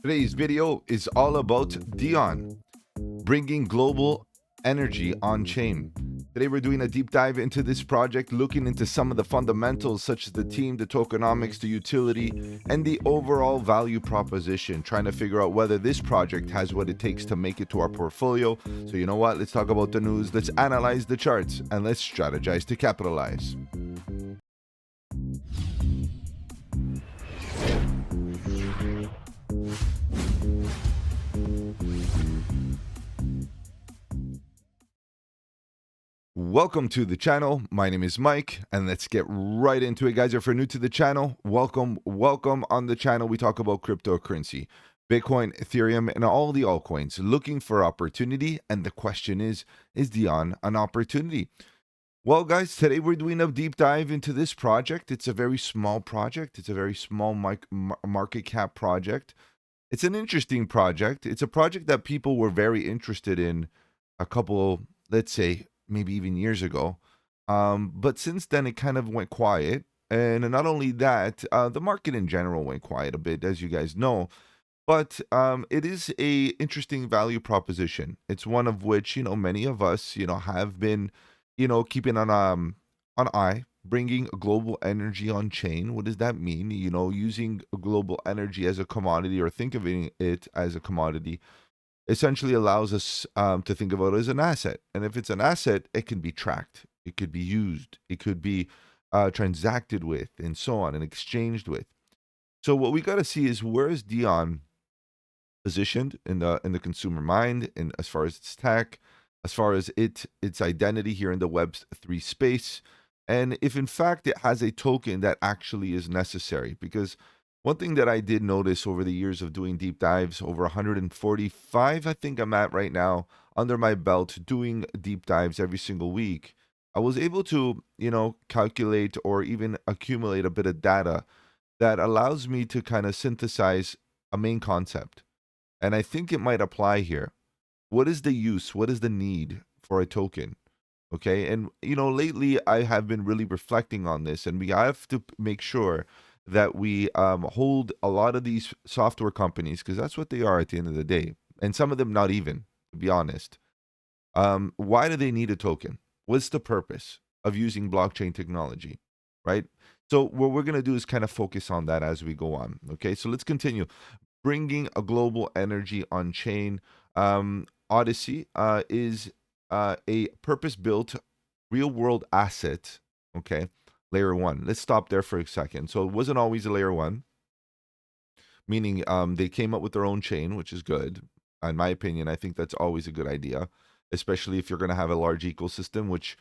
Today's video is all about DIONE, bringing global energy on chain. Today, we're doing a deep dive into this project, looking into some of the fundamentals, such as the team, the tokenomics, the utility, and the overall value proposition, trying to figure out whether this project has what it takes to make it to our portfolio. So, you know what? Let's talk about the news, let's analyze the charts, and let's strategize to capitalize. Welcome to the channel. My name is Mike, and let's get right into it, guys. If you're new to the channel, welcome on the channel. We talk about cryptocurrency, Bitcoin, Ethereum, and all the altcoins, looking for opportunity. And the question is DIONE an opportunity? Well, guys, today we're doing a deep dive into this project. It's a very small project. It's a very small market cap project. It's an interesting project. It's a project that people were very interested in a couple, let's say, maybe even years ago. But since then, it kind of went quiet. And not only that, the market in general went quiet a bit, as you guys know. But it is a interesting value proposition. It's one of which, many of us, have been, keeping an eye, bringing global energy on chain. What does that mean? Using global energy as a commodity, or think of it as a commodity, essentially allows us to think about it as an asset. And if it's an asset, it can be tracked, it could be used, it could be transacted with, and so on, and exchanged with. So what we got to see is, where is DIONE positioned in the consumer mind, and as far as its tech, as far as its identity here in the Web3 space, and if in fact it has a token that actually is necessary. Because one thing that I did notice over the years of doing deep dives, over 145, I think I'm at right now, under my belt, doing deep dives every single week, I was able to, calculate or even accumulate a bit of data that allows me to kind of synthesize a main concept. And I think it might apply here. What is the use? What is the need for a token? Okay. And, lately I have been really reflecting on this, and we have to make sure that we hold a lot of these software companies, because that's what they are at the end of the day. And some of them not even, to be honest. Why do they need a token? What's the purpose of using blockchain technology, right? So what we're going to do is kind of focus on that as we go on. Okay, so let's continue. Bringing a global energy on chain. Odyssey is a purpose-built real-world asset. Okay, layer one. Let's stop there for a second. So it wasn't always a layer one, meaning they came up with their own chain, which is good. In my opinion, I think that's always a good idea, especially if you're going to have a large ecosystem, which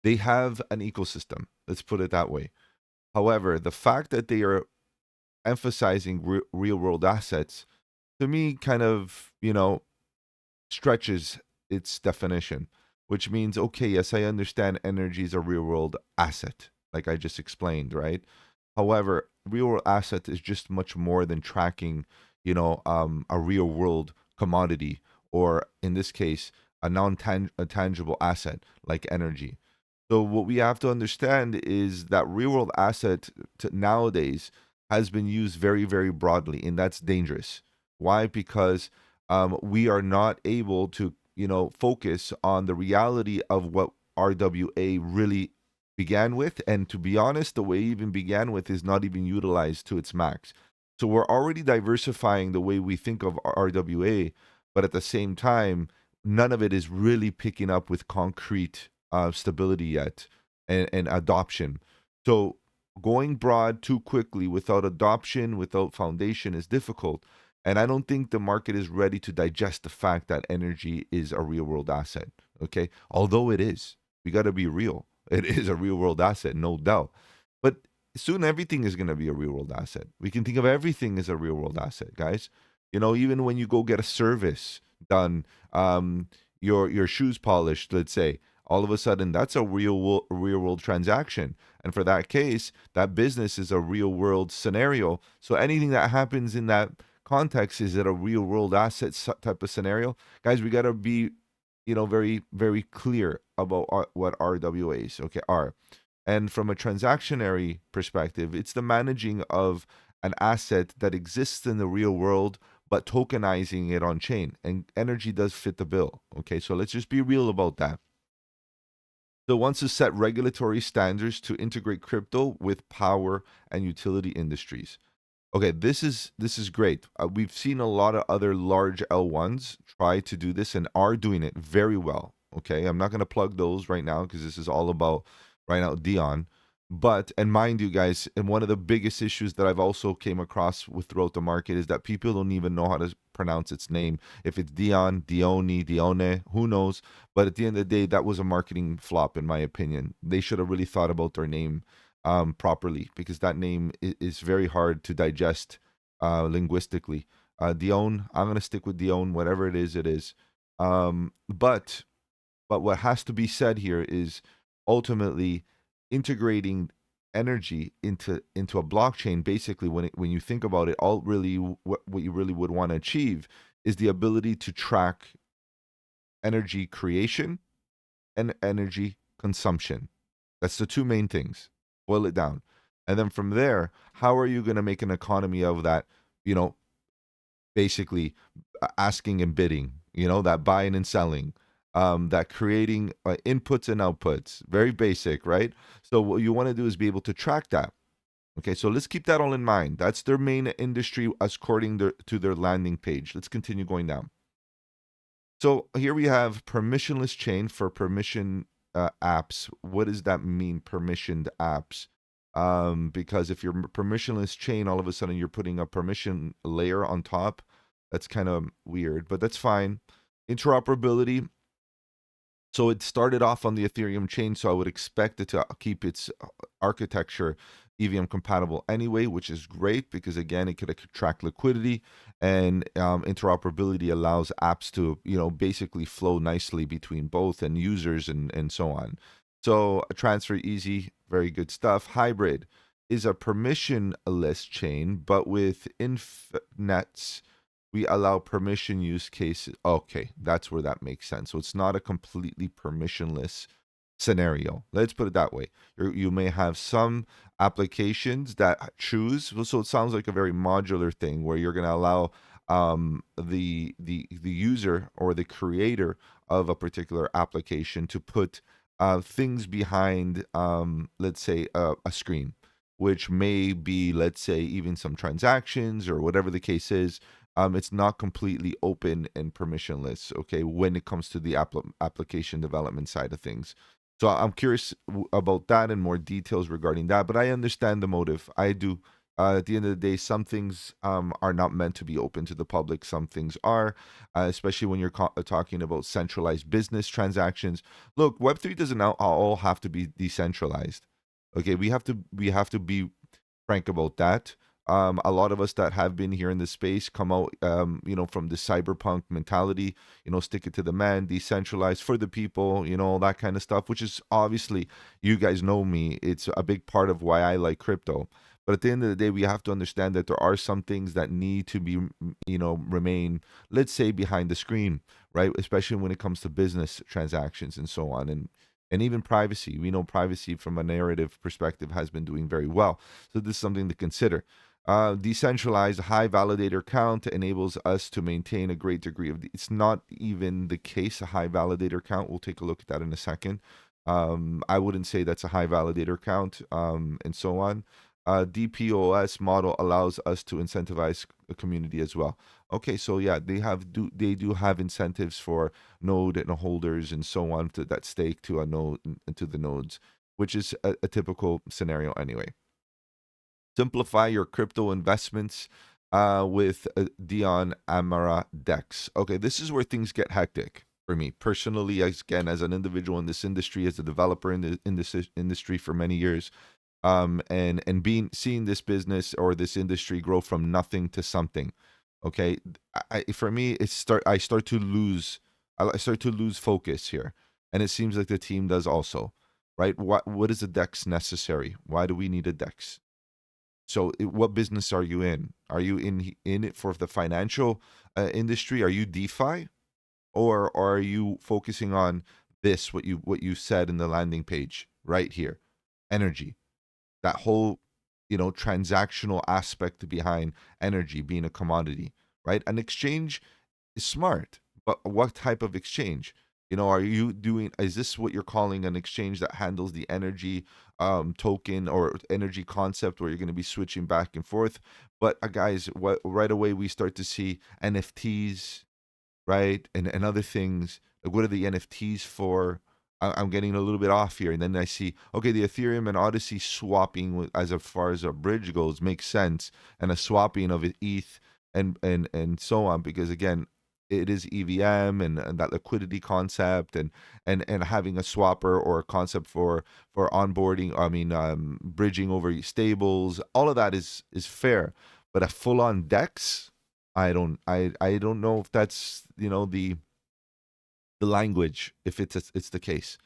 they have an ecosystem. Let's put it that way. However, the fact that they are emphasizing real-world assets, to me, kind of, stretches its definition, which means, okay, yes, I understand energy is a real world asset, like I just explained, right? However, real world asset is just much more than tracking, a real world commodity, or in this case, a tangible asset like energy. So what we have to understand is that real world asset nowadays has been used very, very broadly, and that's dangerous. Why? Because we are not able to, focus on the reality of what RWA really began with. And to be honest, the way it even began with is not even utilized to its max. So we're already diversifying the way we think of RWA, but at the same time, none of it is really picking up with concrete stability yet, and adoption. So going broad too quickly without adoption, without foundation, is difficult. And I don't think the market is ready to digest the fact that energy is a real world asset. Okay. Although it is, we got to be real. It is a real world asset, no doubt. But soon everything is going to be a real world asset. We can think of everything as a real world asset, guys. Even when you go get a service done, your shoes polished, let's say, all of a sudden that's a real world transaction. And for that case, that business is a real world scenario. So anything that happens in that context, is it a real world asset type of scenario? Guys, we got to be, very, very clear about what RWAs, okay, are. And from a transactionary perspective, it's the managing of an asset that exists in the real world, but tokenizing it on chain. And energy does fit the bill. Okay, so let's just be real about that. So it wants to set regulatory standards to integrate crypto with power and utility industries. Okay, this is great. We've seen a lot of other large L1s try to do this and are doing it very well. Okay, I'm not going to plug those right now because this is all about right now DIONE. But and mind you guys, and one of the biggest issues that I've also came across with throughout the market is that people don't even know how to pronounce its name. If it's DIONE, who knows? But at the end of the day, that was a marketing flop in my opinion. They should have really thought about their name properly because that name is very hard to digest linguistically. DIONE, I'm going to stick with DIONE, whatever it is, it is. But what has to be said here is ultimately integrating energy into a blockchain. Basically, when you think about it, all really what you really would want to achieve is the ability to track energy creation and energy consumption. That's the two main things. Boil it down. And then from there, how are you going to make an economy of that, you know, basically asking and bidding, that buying and selling, that creating inputs and outputs, very basic, right? So what you want to do is be able to track that. Okay, so let's keep that all in mind. That's their main industry according to their landing page. Let's continue going down. So here we have permissionless chain for permission apps. What does that mean, permissioned apps? Because if you're permissionless chain, all of a sudden you're putting a permission layer on top. That's kind of weird, but that's fine. Interoperability. So it started off on the Ethereum chain, so I would expect it to keep its architecture EVM compatible anyway, which is great because again, it could attract liquidity, and interoperability allows apps to basically flow nicely between both and users and so on. So a transfer easy, very good stuff. Hybrid is a permissionless chain, but with infnets we allow permission use cases. Okay, that's where that makes sense. So it's not a completely permissionless scenario. Let's put it that way. You may have some applications that choose. So it sounds like a very modular thing where you're going to allow the user or the creator of a particular application to put things behind, let's say, a screen, which may be, let's say, even some transactions or whatever the case is. It's not completely open and permissionless, okay, when it comes to the application development side of things. So I'm curious about that and more details regarding that, but I understand the motive. I do. At the end of the day, some things are not meant to be open to the public. Some things are, especially when you're talking about centralized business transactions. Look, Web3 doesn't all have to be decentralized. Okay, we have to be frank about that. A lot of us that have been here in this space come out, from the cyberpunk mentality, stick it to the man, decentralized for the people, all that kind of stuff, which is obviously, you guys know me, it's a big part of why I like crypto. But at the end of the day, we have to understand that there are some things that need to be, remain, let's say, behind the screen, right? Especially when it comes to business transactions and so on. And even privacy. We know privacy from a narrative perspective has been doing very well. So this is something to consider. Decentralized high validator count enables us to maintain a great degree of it's not even the case, a high validator count. We'll take a look at that in a second. I wouldn't say that's a high validator count, and so on. DPoS model allows us to incentivize a community as well. Okay, so yeah, they do have incentives for node and holders and so on to that stake to a node to the nodes, which is a typical scenario anyway. Simplify your crypto investments with DIONE Amara DEX. Okay, this is where things get hectic for me personally. Again, as an individual in this industry, as a developer in this industry for many years, and seeing this business or this industry grow from nothing to something. Okay, for me, I start to lose focus here, and it seems like the team does also. Right? What is a DEX necessary? Why do we need a DEX? So, what business are you in? Are you in it for the financial industry? Are you DeFi, or are you focusing on this? What you said in the landing page right here, energy. That whole transactional aspect behind energy being a commodity, right? An exchange is smart, but what type of exchange? Are you doing, is this what you're calling an exchange that handles the energy token or energy concept where you're going to be switching back and forth? But guys, what right away we start to see NFTs, right? And other things. Like, what are the NFTs for? I'm getting a little bit off here. And then I see, okay, the Ethereum and Odyssey swapping as far as a bridge goes makes sense. And a swapping of ETH and so on. Because again, it is EVM and that liquidity concept and having a swapper or a concept for onboarding, I mean bridging over stables, all of that is fair. But a full on DEX, I don't know if that's the language, if it's the case,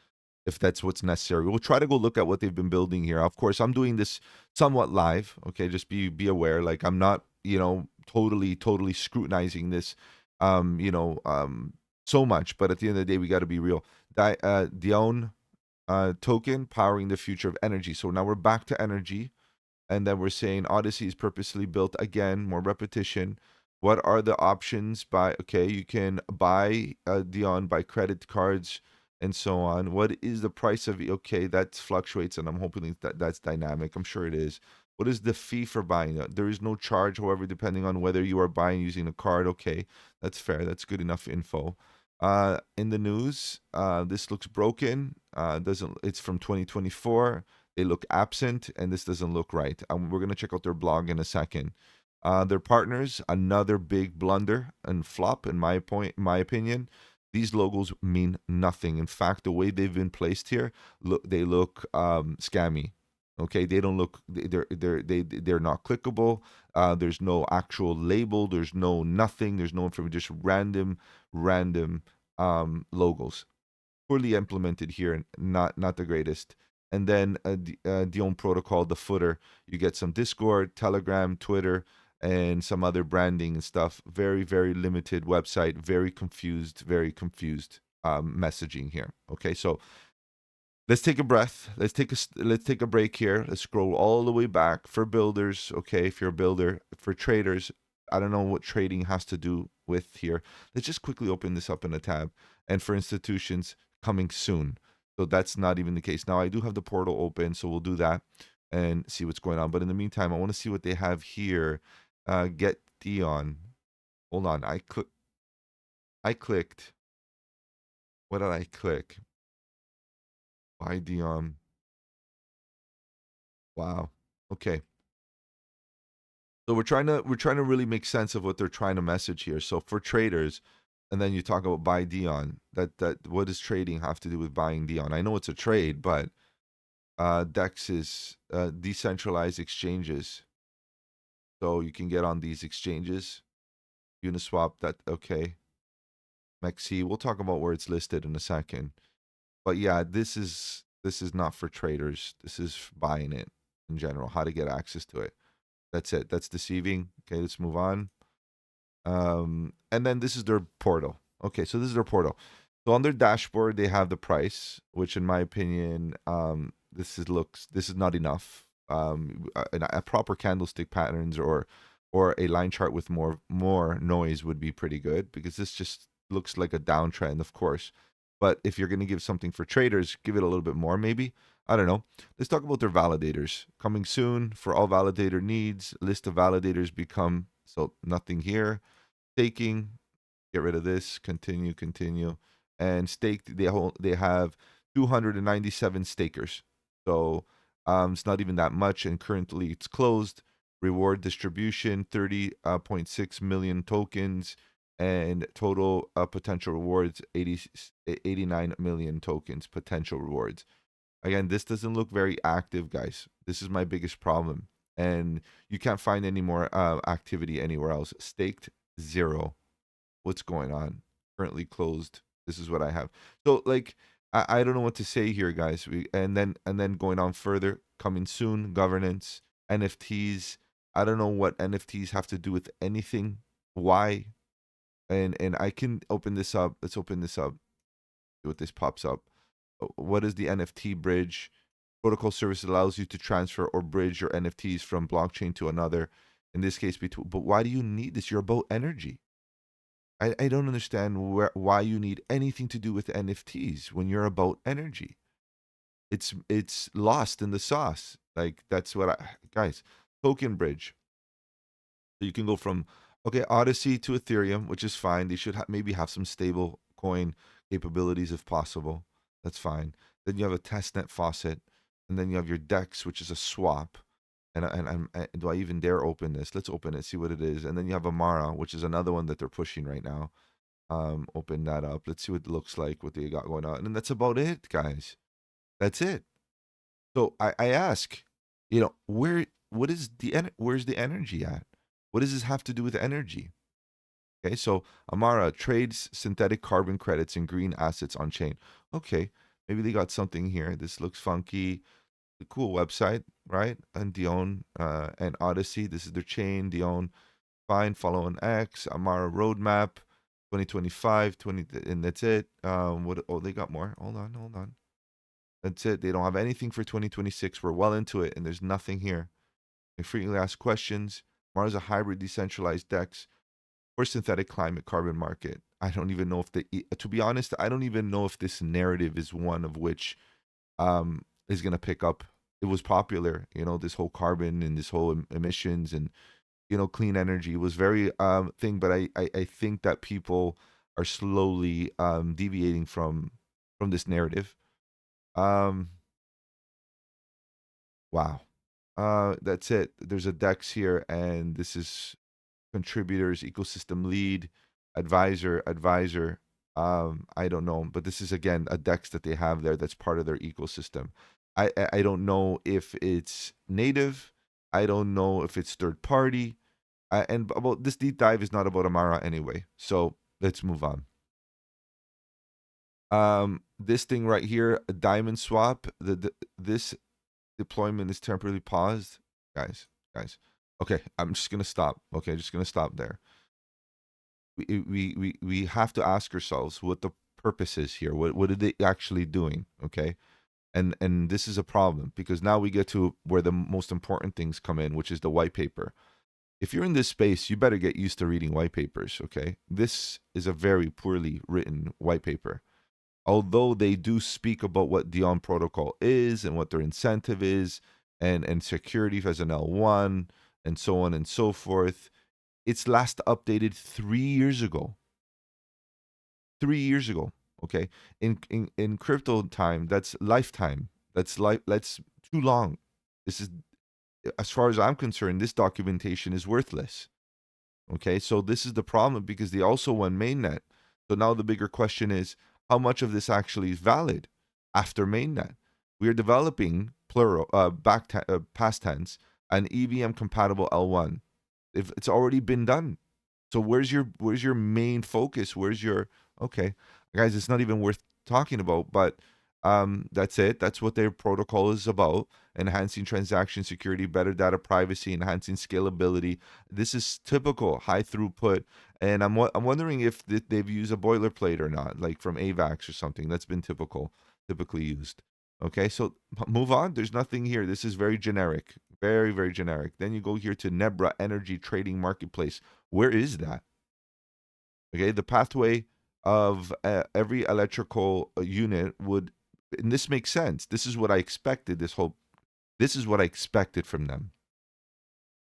if that's what's necessary. We'll try to go look at what they've been building here. Of course, I'm doing this somewhat live. Okay, just be aware. Like, I'm not totally scrutinizing this so much. But at the end of the day, we got to be real. DIONE token powering the future of energy. So now we're back to energy. And then we're saying Odyssey is purposely built again, more repetition. What are the options? Okay, you can buy DIONE by credit cards and so on. What is the price of it? Okay, that fluctuates, and I'm hoping that's dynamic. I'm sure it is. What is the fee for buying it? There is no charge, however, depending on whether you are buying using a card. Okay, that's fair. That's good enough info. In the news, this looks broken. Doesn't It's from 2024. They look absent, and this doesn't look right. We're going to check out their blog in a second. Their partners, another big blunder and flop, in my opinion. These logos mean nothing. In fact, the way they've been placed here, they look scammy. Okay, they don't look. They're not clickable. There's no actual label. There's no nothing. There's no information. Just random logos, poorly implemented here, and not the greatest. And then DIONE protocol, the footer, you get some Discord, Telegram, Twitter, and some other branding and stuff. Very, very limited website. Very confused messaging here. Okay, so let's take a breath. Let's take a break here. Let's scroll all the way back for builders. Okay, if you're a builder, for traders, I don't know what trading has to do with here. Let's just quickly open this up in a tab. And for institutions, coming soon. So that's not even the case. Now I do have the portal open, so we'll do that and see what's going on. But in the meantime, I want to see what they have here. Get DIONE. Hold on. I clicked. What did I click? Buy DIONE. Wow. Okay. So we're trying to really make sense of what they're trying to message here. So for traders, and then you talk about buy DIONE. That what does trading have to do with buying DIONE? I know it's a trade, but DEX is decentralized exchanges. So you can get on these exchanges. Uniswap, that okay. MEXC, we'll talk about where it's listed in a second. But yeah, this is not for traders. This is buying it in general, how to get access to it. That's it. That's deceiving. Okay, let's move on. And then this is their portal. Okay, so this is their portal. So on their dashboard, they have the price, which in my opinion, this is not enough. A proper candlestick patterns or a line chart with more noise would be pretty good, because this just looks like a downtrend, of course. But if you're going to give something for traders, give it a little bit more, maybe. I don't know. Let's talk about their validators. Coming soon for all validator needs. List of validators become, so nothing here. Staking, get rid of this. Continue. And staked, they have 297 stakers. So it's not even that much, and currently it's closed. Reward distribution, 30.6 million tokens, and total potential rewards, 89 million tokens potential rewards. Again, this doesn't look very active, guys. This is my biggest problem. And you can't find any more activity anywhere else. Staked, 0. What's going on? Currently closed. This is what I have. So like, I don't know what to say here, guys. And then going on further, coming soon, governance, NFTs. I don't know what NFTs have to do with anything. Why? And I can open this up. Let's open this up. See what this pops up. What is the NFT bridge? Protocol service allows you to transfer or bridge your NFTs from blockchain to another. In this case, but why do you need this? You're about energy. I don't understand why you need anything to do with NFTs when you're about energy. It's lost in the sauce. Like that's what guys, token bridge. So you can go from okay, Odyssey to Ethereum, which is fine. They should maybe have some stable coin capabilities if possible. That's fine. Then you have a testnet faucet, and then you have your DEX, which is a swap. Do I even dare open this? Let's open it, see what it is. And then you have Amara, which is another one that they're pushing right now. Open that up. Let's see what it looks like, what they got going on. And that's about it, guys. That's it. So I ask, where's the energy at? What does this have to do with energy? Okay, so Amara trades synthetic carbon credits and green assets on chain. Okay, maybe they got something here. This looks funky. A cool website, right? And DIONE and Odyssey. This is their chain. DIONE, fine. Follow on X. Amara roadmap, 2025, and that's it. What? Oh, they got more. Hold on. That's it. They don't have anything for 2026. We're well into it, and there's nothing here. They frequently ask questions. Mars is a hybrid decentralized DEX for synthetic climate carbon market. I don't even know if to be honest, I don't even know if this narrative is one of which is going to pick up. It was popular, this whole carbon and this whole emissions and, clean energy was very thing. But I think that people are slowly deviating from this narrative. Wow. That's it. There's a DEX here, and this is contributors, ecosystem lead, advisor. I don't know, but this is again a DEX that they have there that's part of their ecosystem. I don't know if it's native. I don't know if it's third party. And about this deep dive is not about Amara anyway. So let's move on. This thing right here, a diamond swap. This deployment is temporarily paused, guys. Okay, I'm just gonna stop. Okay, just gonna stop there. We have to ask ourselves what the purpose is here. What are they actually doing? Okay, and this is a problem because now we get to where the most important things come in, which is the white paper. If you're in this space, you better get used to reading white papers. Okay, this is a very poorly written white paper. Although they do speak about what DIONE protocol is and what their incentive is, and security as an L1, and so on and so forth. It's last updated 3 years ago. 3 years ago. Okay. In crypto time, that's lifetime. That's too long. This is, as far as I'm concerned, this documentation is worthless. Okay, so this is the problem because they also went mainnet. So now the bigger question is how much of this actually is valid after mainnet? We are developing past tense, an EVM compatible L1. If it's already been done, so where's your main focus? Where's your okay, guys? It's not even worth talking about, but that's it. That's what their protocol is about: enhancing transaction security, better data privacy, enhancing scalability. This is typical high throughput, and I'm wondering if they've used a boilerplate or not, like from AVAX or something. That's been typically used. Okay, so move on. There's nothing here. This is very generic, very, very generic. Then you go here to Nebra Energy Trading Marketplace. Where is that? Okay, the pathway of every electrical unit would, and this makes sense. This is what I expected. This is what I expected from them,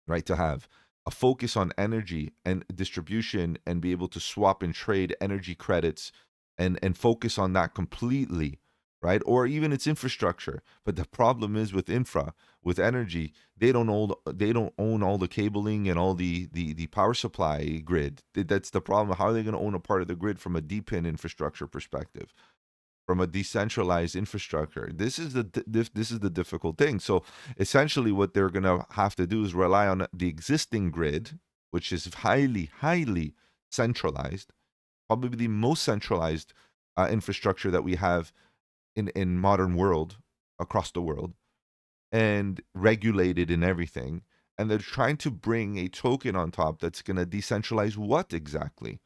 right? To have a focus on energy and distribution and be able to swap and trade energy credits and focus on that completely, right? Or even its infrastructure. But the problem is with with energy, they don't own all the cabling and all the power supply grid. That's the problem. How are they going to own a part of the grid from a DPIN infrastructure perspective? From a decentralized infrastructure. This is the difficult thing. So essentially what they're going to have to do is rely on the existing grid, which is highly centralized, probably the most centralized infrastructure that we have in modern world, across the world, and regulated in everything. And they're trying to bring a token on top that's going to decentralize what exactly?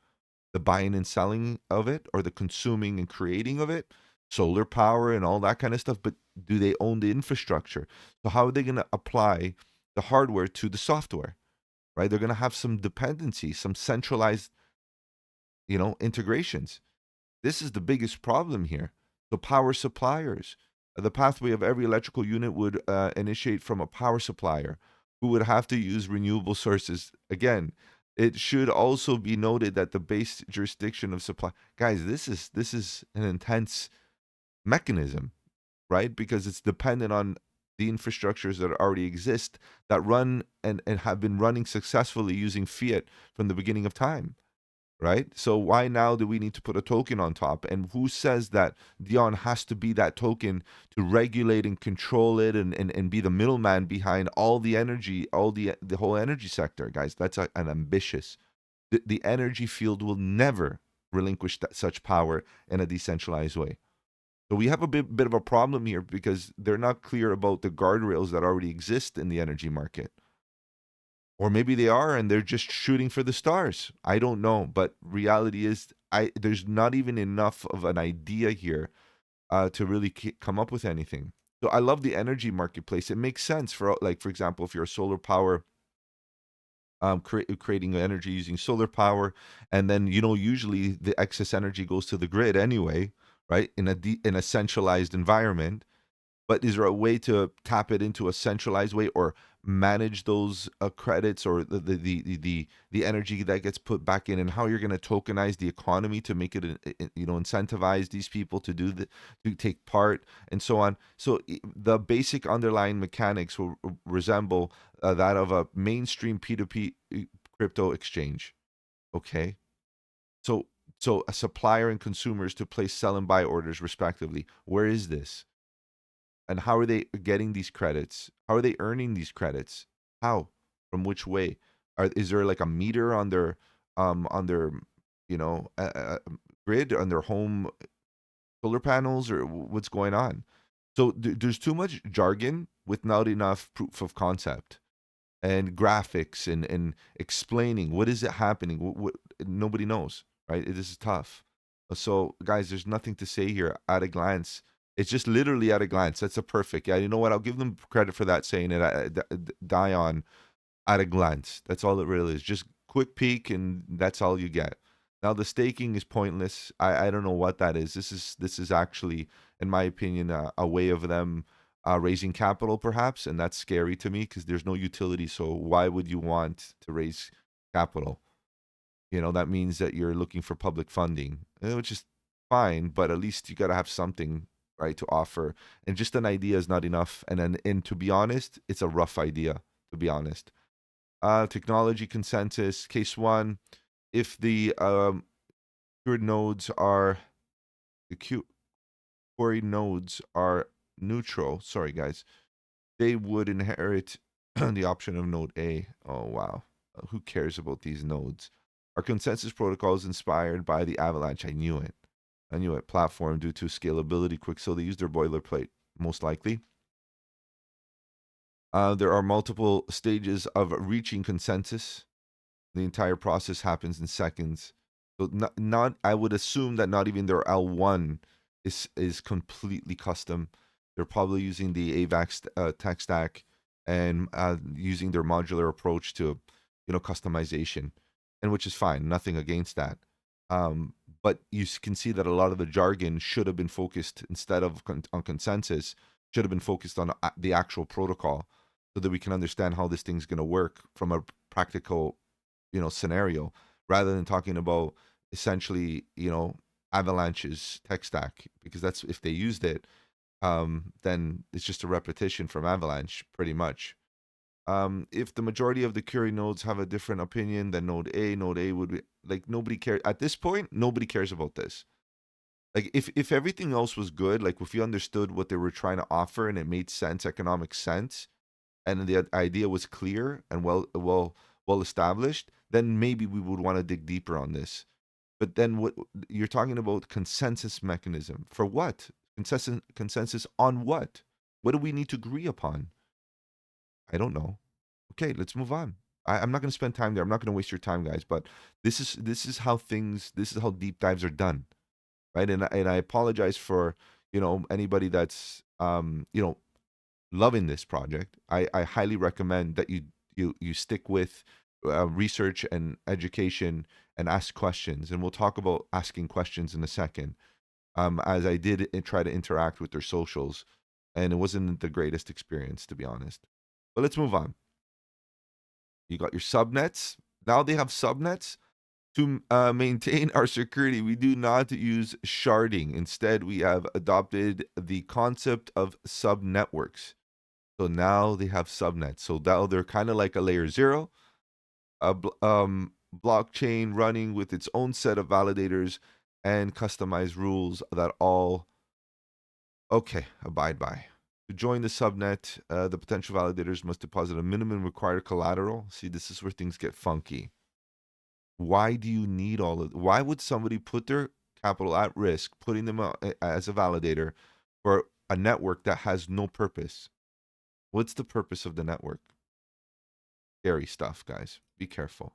The buying and selling of it, or the consuming and creating of it, solar power and all that kind of stuff. But do they own the infrastructure? So how are they going to apply the hardware to the software? right? They're going to have some dependency, some centralized, integrations. This is the biggest problem here. So power suppliers, the pathway of every electrical unit would initiate from a power supplier who would have to use renewable sources. Again, it should also be noted that the base jurisdiction of supply, guys, this is an intense mechanism, right? Because it's dependent on the infrastructures that already exist that run and have been running successfully using fiat from the beginning of time, right? So why now do we need to put a token on top? And who says that DIONE has to be that token to regulate and control it and be the middleman behind all the energy, all the whole energy sector, guys? That's an ambitious. The energy field will never relinquish such power in a decentralized way. So we have a bit of a problem here because they're not clear about the guardrails that already exist in the energy market. Or maybe they are and they're just shooting for the stars. I don't know, but reality is there's not even enough of an idea here to really come up with anything. So I love the energy marketplace. It makes sense for, like, for example, if you're a solar power, creating energy using solar power, and then usually the excess energy goes to the grid anyway, right? In a centralized environment. But is there a way to tap it into a centralized way or manage those credits or the energy that gets put back in, and how you're going to tokenize the economy to make it incentivize these people to take part and so on. So the basic underlying mechanics will resemble that of a mainstream P2P crypto exchange. Okay, so a supplier and consumers to place sell and buy orders respectively. Where is this? And how are they getting these credits? How are they earning these credits? How? From which way? Is there like a meter on their grid, on their home solar panels, or what's going on? So there's too much jargon with not enough proof of concept and graphics and explaining what is it happening. What nobody knows, right? This is tough. So guys, there's nothing to say here at a glance. It's just literally at a glance. That's a perfect. Yeah, you know what? I'll give them credit for that, saying it. DIONE at a glance. That's all it really is. Just quick peek, and that's all you get. Now the staking is pointless. I don't know what that is. This is actually, in my opinion, a way of them raising capital, perhaps, and that's scary to me because there's no utility. So why would you want to raise capital? That means that you're looking for public funding, which is fine, but at least you got to have something, right, to offer. And just an idea is not enough. And to be honest, it's a rough idea, to be honest. Technology consensus, case one, if the secured nodes are the query nodes are neutral, sorry guys, they would inherit the option of node A. Oh wow. Who cares about these nodes? Our consensus protocol is inspired by the Avalanche. I knew it. Platform due to scalability quick, so they use their boilerplate, most likely. There are multiple stages of reaching consensus. The entire process happens in seconds. So not I would assume that not even their L1 is completely custom. They're probably using the AVAX tech stack and using their modular approach to customization, and which is fine. Nothing against that. But you can see that a lot of the jargon should have been focused, instead of on consensus, should have been focused on the actual protocol, so that we can understand how this thing's going to work from a practical scenario, rather than talking about essentially Avalanche's tech stack, because that's, if they used it, then it's just a repetition from Avalanche pretty much. If the majority of the query nodes have a different opinion than node A would be like, nobody cares at this point. Nobody cares about this. Like, if everything else was good, like if you understood what they were trying to offer and it made sense, economic sense, and the idea was clear and well established, then maybe we would want to dig deeper on this. But then what you're talking about, consensus mechanism for what? Consensus on what? What do we need to agree upon? I don't know. Okay, let's move on. I'm not going to spend time there. I'm not going to waste your time, guys. But this is how things. This is how deep dives are done, right? And I apologize for anybody that's loving this project. I highly recommend that you stick with research and education and ask questions. And we'll talk about asking questions in a second. As I did try to interact with their socials, and it wasn't the greatest experience, to be honest. But let's move on. You got your subnets. Now they have subnets to maintain our security. We do not use sharding. Instead, we have adopted the concept of subnetworks. So now they have subnets. So now they're kind of like a layer zero, a blockchain running with its own set of validators and customized rules that all, okay, abide by. To join the subnet, the potential validators must deposit a minimum required collateral. See, this is where things get funky. Why do you need all of? Why would somebody put their capital at risk, putting them as a validator for a network that has no purpose? What's the purpose of the network? Scary stuff, guys. Be careful.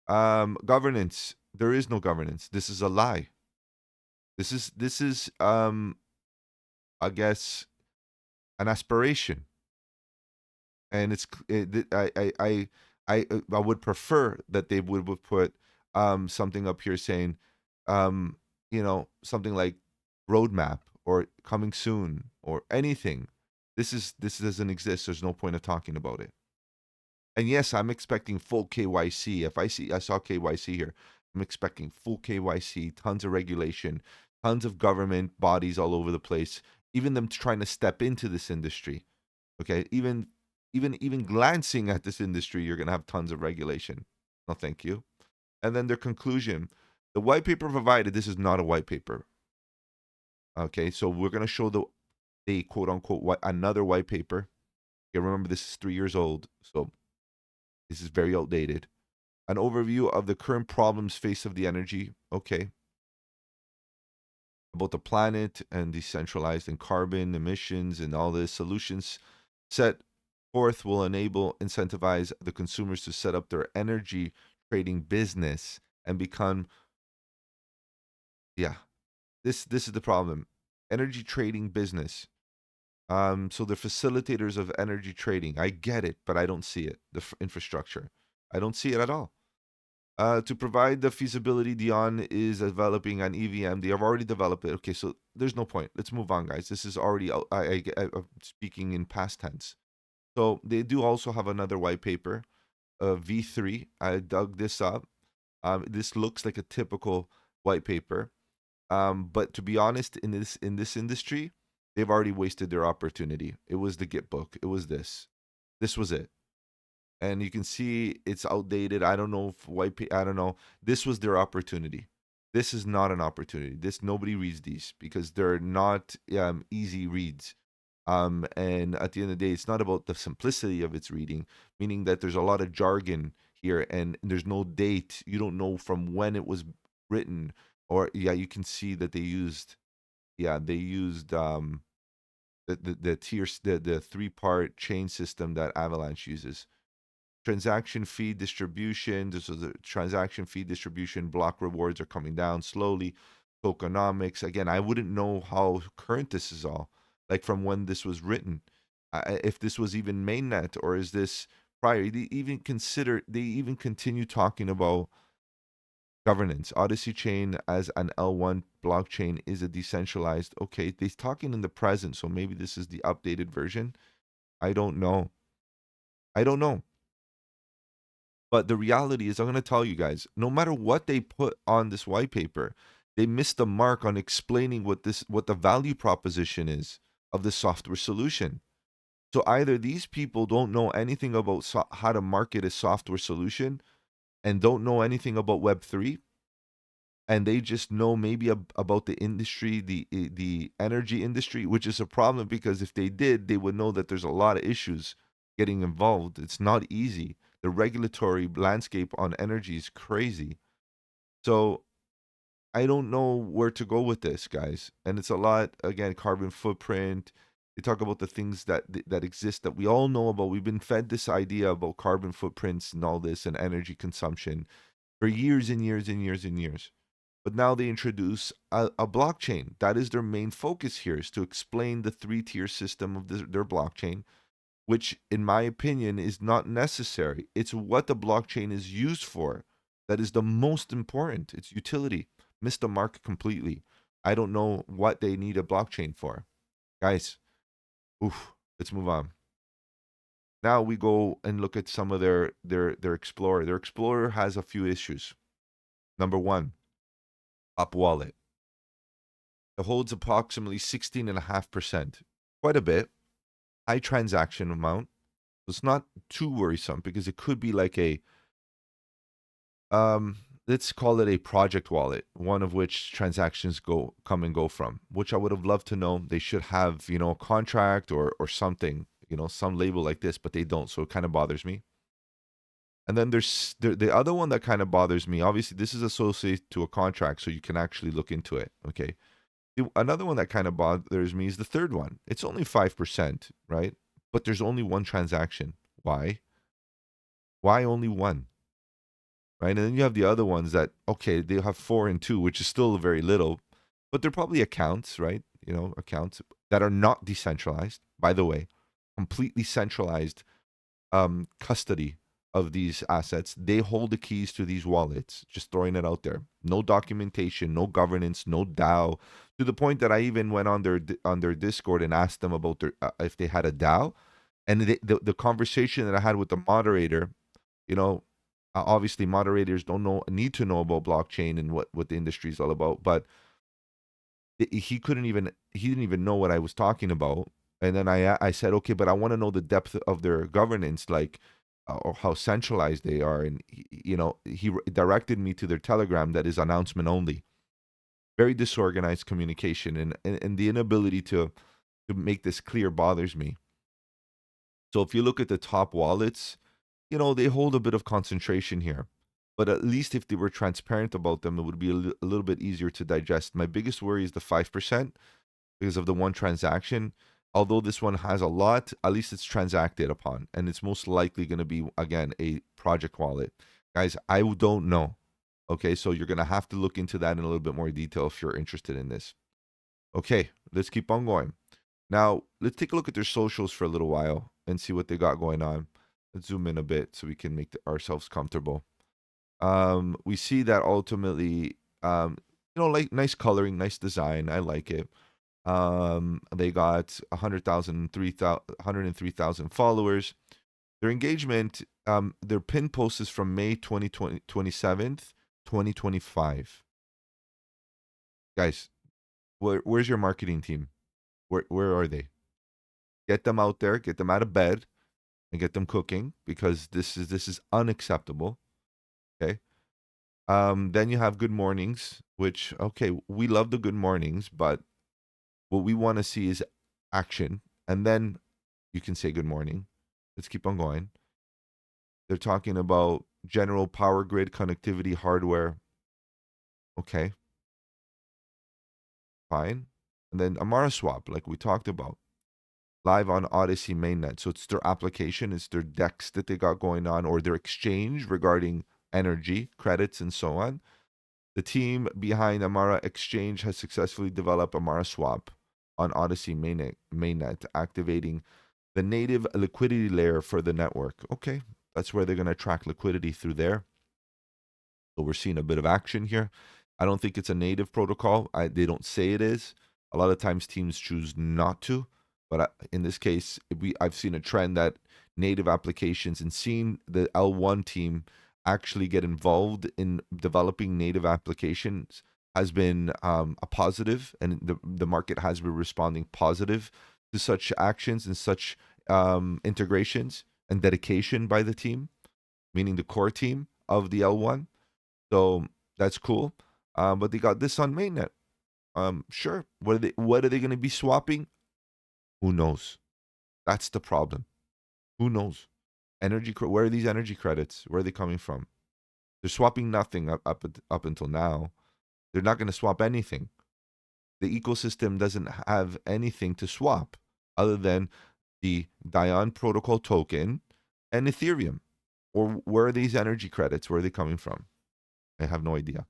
Governance. There is no governance. This is a lie. This is I guess an aspiration, and I would prefer that they would put something up here saying something like roadmap or coming soon or anything. This doesn't exist. There's no point of talking about it. And yes, I'm expecting full KYC. If I saw KYC here, I'm expecting full KYC, tons of regulation, tons of government bodies all over the place, even them trying to step into this industry. Okay, even glancing at this industry, you're gonna have tons of regulation. No, thank you. And then their conclusion: the white paper provided. This is not a white paper. Okay, so we're gonna show the quote unquote another white paper. Okay, remember this is 3 years old, so this is very outdated. An overview of the current problems faced of the energy. Okay. About the planet and decentralized and carbon emissions and all this. Solutions set forth will incentivize the consumers to set up their energy trading business and become, yeah, this is the problem. Energy trading business. So the facilitators of energy trading. I get it, but I don't see it. The infrastructure. I don't see it at all. To provide the feasibility, DIONE is developing an EVM. They have already developed it. Okay, so there's no point. Let's move on, guys. This is already, I'm speaking in past tense. So they do also have another white paper, V3. I dug this up. This looks like a typical white paper. But to be honest, in this industry, they've already wasted their opportunity. It was the Git book. It was this. This was it. And you can see it's outdated. I don't know if I don't know. This was their opportunity. This is not an opportunity. Nobody reads these because they're not easy reads. And at the end of the day, it's not about the simplicity of its reading, meaning that there's a lot of jargon here and there's no date. You don't know from when it was written, or you can see that they used the tiers, the 3-part chain system that Avalanche uses. Transaction fee distribution. This is a transaction fee distribution. Block rewards are coming down slowly. Tokenomics. Again, I wouldn't know how current this is all, like from when this was written. If this was even mainnet or is this prior? They even continue talking about governance. Odyssey chain as an L1 blockchain is a decentralized. Okay, they're talking in the present, so maybe this is the updated version. I don't know. I don't know. But the reality is, I'm going to tell you guys, no matter what they put on this white paper, they missed the mark on explaining what the value proposition is of the software solution. So either these people don't know anything about how to market a software solution and don't know anything about Web3, and they just know maybe about the industry, the energy industry, which is a problem because if they did, they would know that there's a lot of issues getting involved. It's not easy. The regulatory landscape on energy is crazy. So I don't know where to go with this, guys. And it's a lot, again, carbon footprint. They talk about the things that exist that we all know about. We've been fed this idea about carbon footprints and all this and energy consumption for years and years and years and years. But now they introduce a blockchain. That is their main focus here, is to explain the 3-tier system of their blockchain, which in my opinion is not necessary. It's what the blockchain is used for that is the most important. Its utility. Missed the mark completely. I don't know what they need a blockchain for. Guys, oof, let's move on. Now we go and look at some of their Explorer. Their Explorer has a few issues. Number one, up wallet. It holds approximately 16.5%. Quite a bit. High transaction amount. It's not too worrisome because it could be like a let's call it a project wallet, one of which transactions come and go from, which I would have loved to know. They should have, a contract or something, some label like this, but they don't. So it kind of bothers me. And then there's the other one that kind of bothers me. Obviously, this is associated to a contract, so you can actually look into it. Okay. Another one that kind of bothers me is the third one. It's only 5%, right? But there's only one transaction. Why? Why only one? Right? And then you have the other ones that, okay, they have 4 and 2, which is still very little, but they're probably accounts, right? Accounts that are not decentralized, by the way, completely centralized custody of these assets. They hold the keys to these wallets, just throwing it out there. No documentation, no governance, no DAO, to the point that I even went on their Discord and asked them about if they had a DAO. And the conversation that I had with the moderator, you know, obviously moderators don't need to know about blockchain and what the industry is all about, but he didn't even know what I was talking about. And then I said, okay, but I want to know the depth of their governance, like or how centralized they are. And he directed me to their Telegram that is announcement only. Very disorganized communication, and the inability to make this clear bothers me. So if you look at the top wallets, they hold a bit of concentration here. But at least if they were transparent about them, it would be a little bit easier to digest. My biggest worry is the 5% because of the one transaction. Although this one has a lot, at least it's transacted upon. And it's most likely going to be, again, a project wallet. Guys, I don't know. Okay, so you're going to have to look into that in a little bit more detail if you're interested in this. Okay, let's keep on going. Now, let's take a look at their socials for a little while and see what they got going on. Let's zoom in a bit so we can make ourselves comfortable. We see that ultimately, like nice coloring, nice design. I like it. They got 103,000 followers. Their engagement, their pin post is from May 27th, 2025. Guys, where's your marketing team? Where are they? Get them out there, get them out of bed, and get them cooking, because this is unacceptable. Okay. Then you have good mornings, which, okay, we love the good mornings, but what we want to see is action. And then you can say good morning. Let's keep on going. They're talking about general power grid connectivity hardware. Okay. Fine. And then Amara Swap, like we talked about, live on Odyssey mainnet. So it's their application, it's their DEX that they got going on, or their exchange regarding energy, credits, and so on. The team behind Amara Exchange has successfully developed Amara Swap on Odyssey mainnet, activating the native liquidity layer for the network. Okay, that's where they're going to track liquidity through there. So we're seeing a bit of action here. I don't think it's a native protocol. They don't say it is. A lot of times teams choose not to. But in this case, I've seen a trend that native applications, and seeing the L1 team actually get involved in developing native applications has been a positive, and the market has been responding positive to such actions and such integrations and dedication by the team, meaning the core team of the L1. So that's cool. But they got this on mainnet. Sure. What are they going to be swapping? Who knows? That's the problem. Who knows? Where are these energy credits? Where are they coming from? They're swapping nothing up until now. They're not going to swap anything. The ecosystem doesn't have anything to swap other than the DIONE protocol token and Ethereum. Or where are these energy credits? Where are they coming from? I have no idea.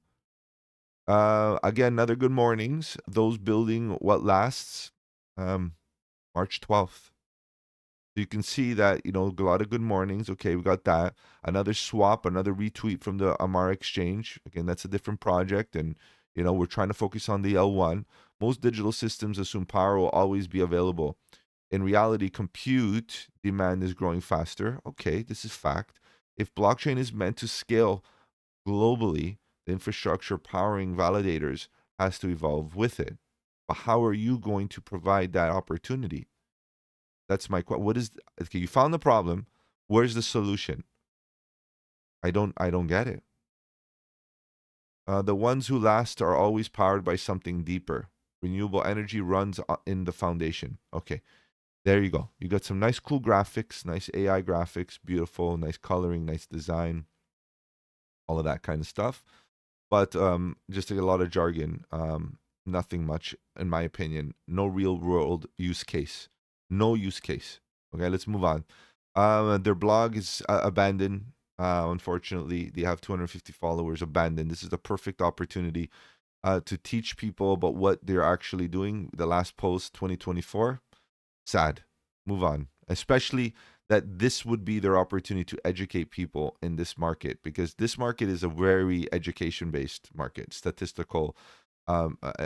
Again, another good mornings. Those building what lasts. March 12th. So you can see that, a lot of good mornings. Okay, we got that. Another swap, another retweet from the Amara exchange. Again, that's a different project. And, we're trying to focus on the L1. Most digital systems assume power will always be available. In reality, compute demand is growing faster. Okay, this is fact. If blockchain is meant to scale globally, the infrastructure powering validators has to evolve with it. But how are you going to provide that opportunity? That's my question. Okay, you found the problem. Where's the solution? I don't get it. The ones who last are always powered by something deeper. Renewable energy runs in the foundation. Okay, there you go. You got some nice, cool graphics, nice AI graphics, beautiful, nice coloring, nice design, all of that kind of stuff. But just a lot of jargon. Nothing much, in my opinion. No real world use case. No use case. Okay, let's move on. Their blog is abandoned. Unfortunately, they have 250 followers abandoned. This is the perfect opportunity to teach people about what they're actually doing. The last post, 2024, sad. Move on. Especially that this would be their opportunity to educate people in this market, because this market is a very education based market, statistical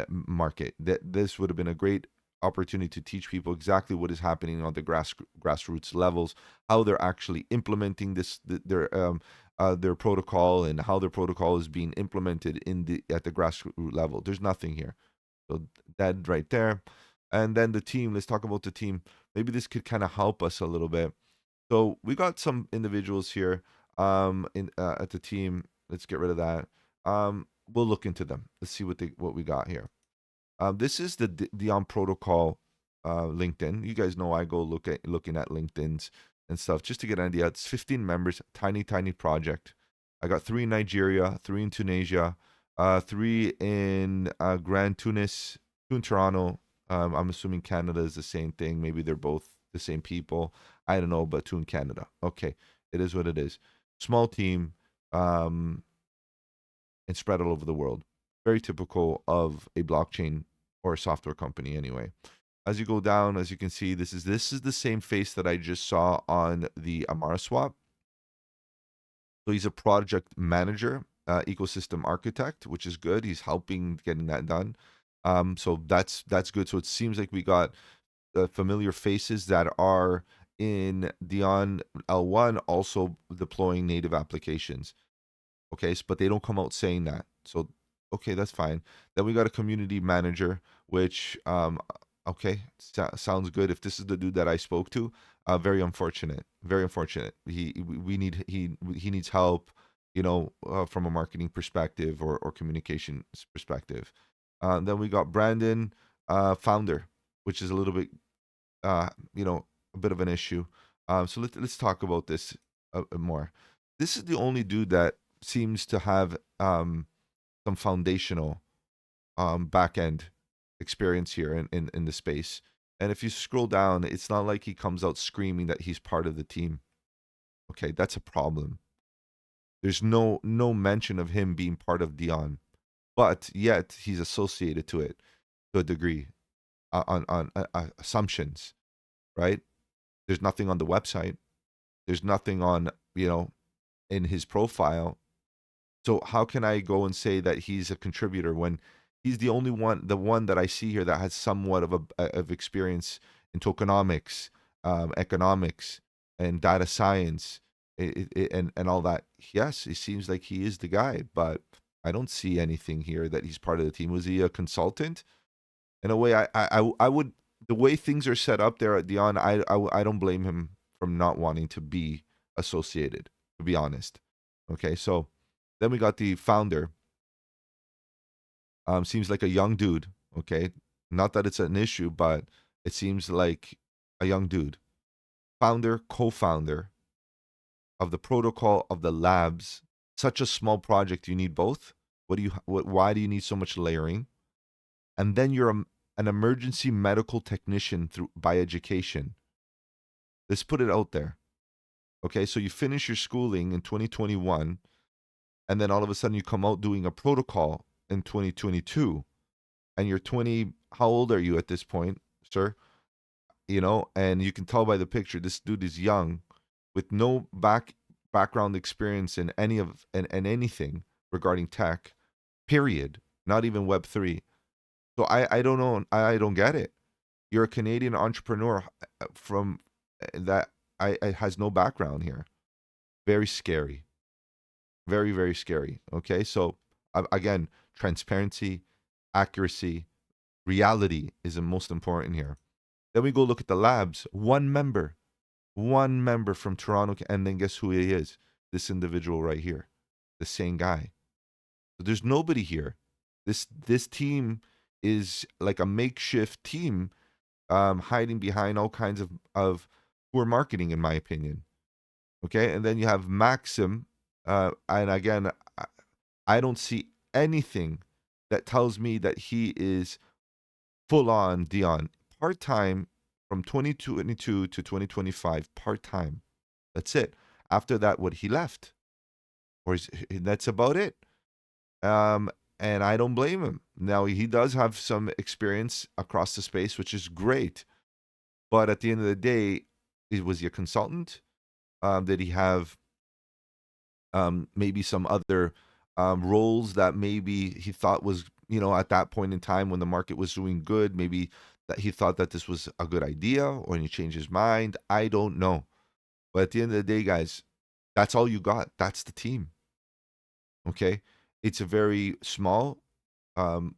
market. That this would have been a great opportunity to teach people exactly what is happening on the grassroots levels, how they're actually implementing their protocol, and how their protocol is being implemented at the grassroots level. There's nothing here. So that right there. And then the team, let's talk about the team. Maybe this could kind of help us a little bit. So we got some individuals here in at the team. Let's get rid of that. We'll look into them. Let's see what we got here. This is the DIONE protocol LinkedIn. You guys know I go looking at LinkedIn's and stuff just to get an idea. It's 15 members, tiny project. I got 3 in Nigeria, 3 in Tunisia, 3 in Grand Tunis, 2 in Toronto. I'm assuming Canada is the same thing. Maybe they're both the same people. I don't know, but 2 in Canada. Okay, it is what it is. Small team, um, and spread all over the world. Very typical of a blockchain or a software company, anyway. As you go down, as you can see, this is the same face that I just saw on the Amara swap. So he's a project manager, ecosystem architect, which is good. He's helping getting that done. So that's good. So it seems like we got familiar faces that are in DIONE L1 also deploying native applications. Okay, but they don't come out saying that. So, okay, that's fine. Then we got a community manager, which, okay, sounds good. If this is the dude that I spoke to, very unfortunate. Very unfortunate. He needs help, from a marketing perspective or communications perspective. Then we got Brandon, founder, which is a little bit, uh, a bit of an issue. So let's talk about this more. This is the only dude that seems to have some foundational back end experience here in the space. And if you scroll down, it's not like he comes out screaming that he's part of the team. Okay, that's a problem. There's no mention of him being part of DIONE, but yet he's associated to it to a degree on assumptions, right? There's nothing on the website. There's nothing on in his profile. So how can I go and say that he's a contributor when he's the one that I see here that has somewhat of experience in tokenomics, economics, and data science, and all that? Yes, it seems like he is the guy, but I don't see anything here that he's part of the team. Was he a consultant? In a way, I would, the way things are set up there at DIONE, I don't blame him from not wanting to be associated, to be honest. Okay, so then we got the founder. Seems like a young dude. Okay, not that it's an issue, but it seems like a young dude. Founder, co-founder of the protocol of the labs. Such a small project, you need both. Why do you need so much layering? And then you're an emergency medical technician by education. Let's put it out there. Okay, so you finish your schooling in 2021, and then all of a sudden you come out doing a protocol in 2022, and you're 20. How old are you at this point, sir? you know, and you can tell by the picture, this dude is young with no background experience in any of and anything regarding tech, period. Not even Web3. So I don't know. I don't get it. You're a Canadian entrepreneur from that I has no background here. Very scary. Very, very scary. Okay. So again, transparency, accuracy, reality is the most important here. Then we go look at the labs. One member from Toronto, and then guess who he is? This individual right here, the same guy. So there's nobody here. This team is like a makeshift team, hiding behind all kinds of poor marketing, in my opinion. Okay, and then you have Maxim, and again, I don't see anything that tells me that he is full on DIONE. Part time from 2022 to 2025, part time. That's it. After that, what he left, that's about it. Um, and I don't blame him. Now he does have some experience across the space, which is great. But at the end of the day, was he a consultant? Did he have maybe some other roles that maybe he thought was, you know, at that point in time when the market was doing good, maybe that he thought that this was a good idea, or he changed his mind. I don't know. But at the end of the day, guys, that's all you got. That's the team. Okay, it's a very small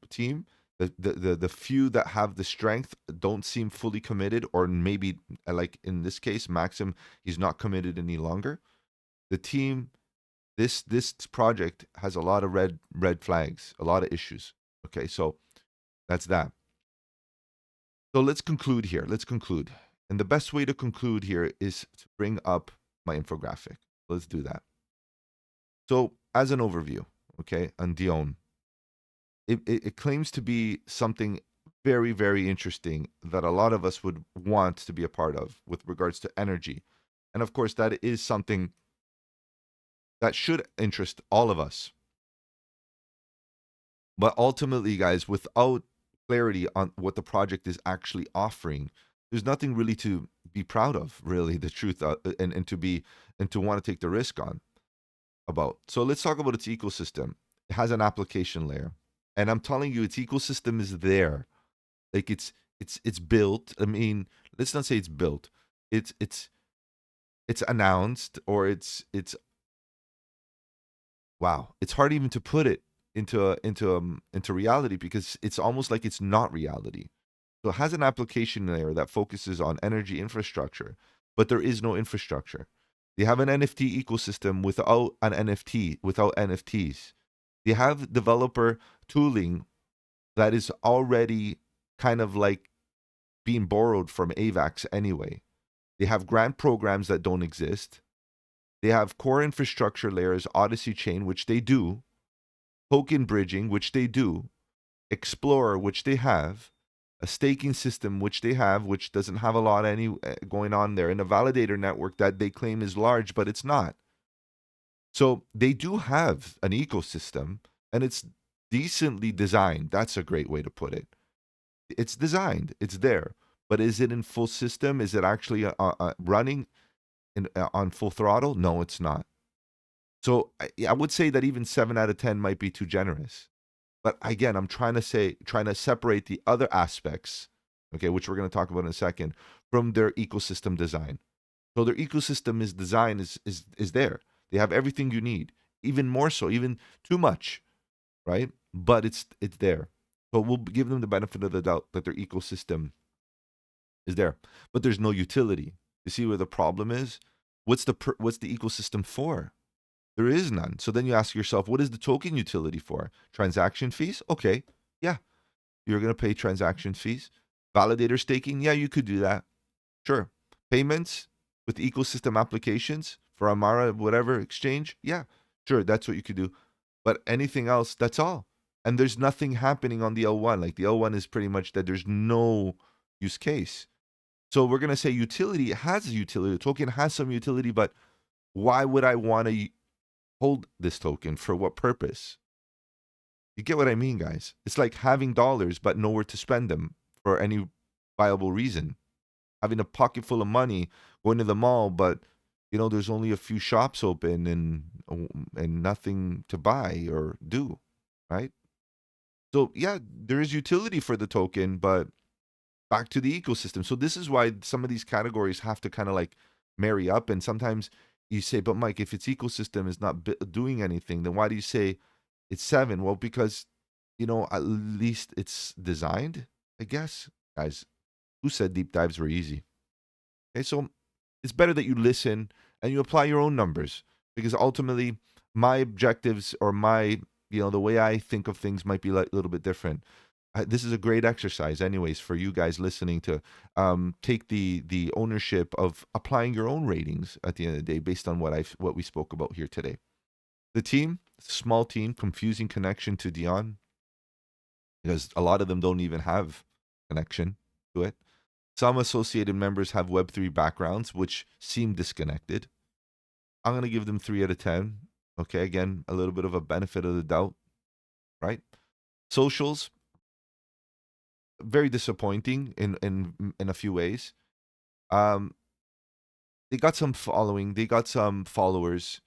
team. The few that have the strength don't seem fully committed, or maybe like in this case, Maxim, he's not committed any longer. The team, this project has a lot of red flags, a lot of issues. Okay, so that's that. So let's conclude here. Let's conclude. And the best way to conclude here is to bring up my infographic. Let's do that. So as an overview, okay, on DIONE, it claims to be something very, very interesting that a lot of us would want to be a part of with regards to energy. And of course, that is something that should interest all of us. But ultimately, guys, without clarity on what the project is actually offering, there's nothing really to be proud of, really, the truth, and to want to take the risk on about. So let's talk about its ecosystem. It has an application layer. And I'm telling you, its ecosystem is there. Like it's built. I mean, let's not say it's built. It's announced, or it's wow. It's hard even to put it into reality, because it's almost like it's not reality. So it has an application layer that focuses on energy infrastructure, but there is no infrastructure. They have an NFT ecosystem without an NFT, without NFTs. They have developer tooling that is already kind of like being borrowed from AVAX anyway. They have grant programs that don't exist. They have core infrastructure layers, Odyssey Chain, which they do, token bridging, which they do, Explorer, which they have, a staking system, which they have, which doesn't have a lot any going on there, and a validator network that they claim is large, but it's not. So they do have an ecosystem, and it's decently designed. That's a great way to put it. It's designed, it's there, but is it in full system? Is it actually running on full throttle? No, it's not. So I would say that even 7 out of 10 might be too generous. But again, I'm trying to separate the other aspects, okay, which we're going to talk about in a second, from their ecosystem design. So their ecosystem is design is there. They have everything you need, even more so, even too much, right? But it's there. So we'll give them the benefit of the doubt that their ecosystem is there, but there's no utility. You see where the problem is? What's the ecosystem for? There is none. So then you ask yourself, what is the token utility for? Transaction fees? Okay, yeah, you're going to pay transaction fees. Validator staking? Yeah, you could do that. Sure. Payments with ecosystem applications for Amara, whatever exchange? Yeah, sure, that's what you could do. But anything else, that's all. And there's nothing happening on the L1. Like the L1 is pretty much that there's no use case. So we're going to say utility. It has a utility. The token has some utility, but why would I want to hold this token? For what purpose? You get what I mean, guys? It's like having dollars but nowhere to spend them for any viable reason. having a pocket full of money, going to the mall, but there's only a few shops open and nothing to buy or do, right? So yeah, there is utility for the token, but back to the ecosystem. So this is why some of these categories have to kind of like marry up. And sometimes you say, but Mike, if its ecosystem is not doing anything, then why do you say it's 7? Well, because at least it's designed, I guess. Guys, who said deep dives were easy? Okay, so it's better that you listen and you apply your own numbers, because ultimately my objectives or my the way I think of things might be like a little bit different. This is a great exercise anyways for you guys listening to take the ownership of applying your own ratings at the end of the day based on what we spoke about here today. The team, small team, confusing connection to DIONE, because a lot of them don't even have connection to it. Some associated members have Web3 backgrounds, which seem disconnected. I'm going to give them 3 out of 10. Okay, again, a little bit of a benefit of the doubt, right? Socials, very disappointing in a few ways. Um, they got some following, they got some followers.